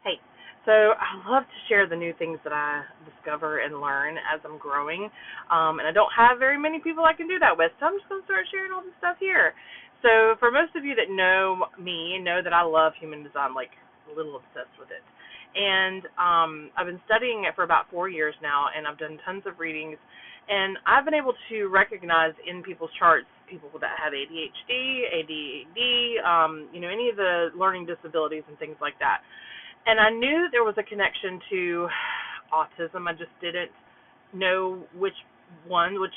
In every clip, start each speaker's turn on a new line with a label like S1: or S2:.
S1: Hey, so I love to share the new things that I discover and learn as I'm growing, and I don't have very many people I can do that with, so I'm just going to start sharing all this stuff here. So for most of you that know me, know that I love human design, like a little obsessed with it. And I've been studying it for about 4 years now, and I've done tons of readings, and I've been able to recognize in people's charts people that have ADHD, ADD, any of the learning disabilities and things like that. And I knew there was a connection to autism. I just didn't know which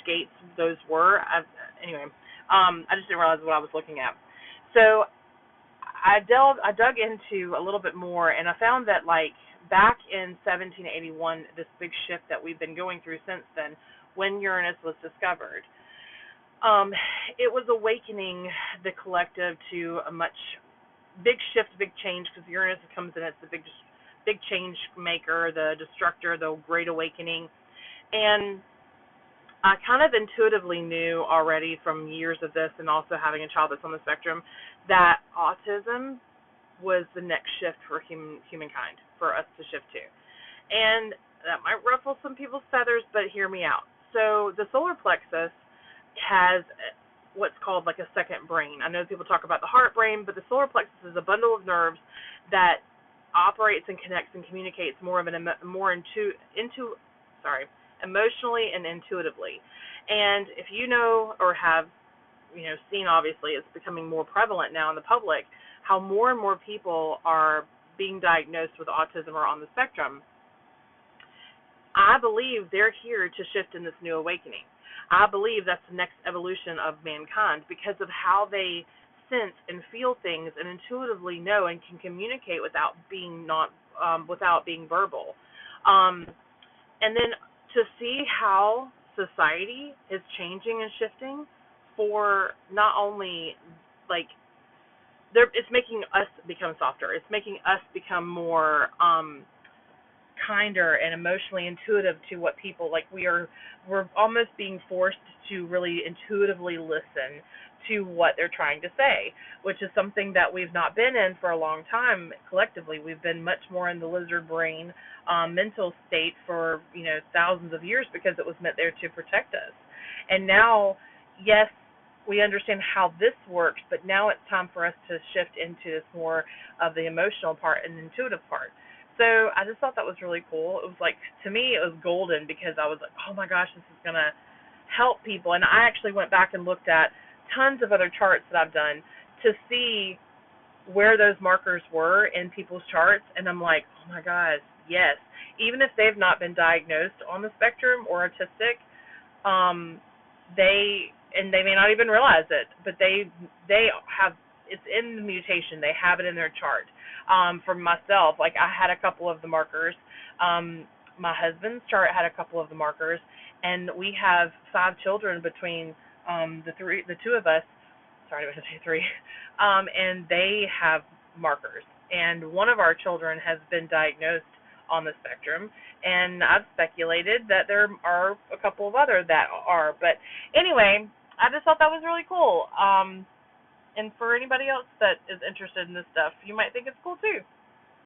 S1: gates those were. I just didn't realize what I was looking at. So I dug into a little bit more, and I found that like back in 1781, this big shift that we've been going through since then, when Uranus was discovered, it was awakening the collective to a much big shift, big change, because Uranus comes in as the big change maker, the destructor, the great awakening. And I kind of intuitively knew already from years of this, and also having a child that's on the spectrum, that autism was the next shift for humankind, for us to shift to. And that might ruffle some people's feathers, but hear me out. So the solar plexus has what's called like a second brain. I know people talk about the heart brain, but the solar plexus is a bundle of nerves that operates and connects and communicates emotionally and intuitively. And if you know or have seen, obviously it's becoming more prevalent now in the public, how more and more people are being diagnosed with autism or on the spectrum. I believe they're here to shift in this new awakening. I believe that's the next evolution of mankind because of how they sense and feel things and intuitively know and can communicate without being verbal. And then to see how society is changing and shifting for not only it's making us become softer. It's making us become more kinder and emotionally intuitive to what people we're almost being forced to really intuitively listen to what they're trying to say, which is something that we've not been in for a long time collectively. We've been much more in the lizard brain mental state for thousands of years because it was meant there to protect us. And now, yes, we understand how this works, but now it's time for us to shift into this more of the emotional part and the intuitive part. So I just thought that was really cool. It was to me, it was golden because I was like, oh my gosh, this is going to help people. And I actually went back and looked at tons of other charts that I've done to see where those markers were in people's charts. And I'm like, oh my gosh, yes. Even if they've not been diagnosed on the spectrum or autistic, they may not even realize it, but they have, it's in the mutation. They have it in their chart. For myself, I had a couple of the markers. My husband's chart had a couple of the markers, and we have 5 children between the two of us. Sorry, I was going to say 3. And they have markers. And one of our children has been diagnosed on the spectrum, and I've speculated that there are a couple of other that are. But anyway, I just thought that was really cool. And for anybody else that is interested in this stuff, you might think it's cool too.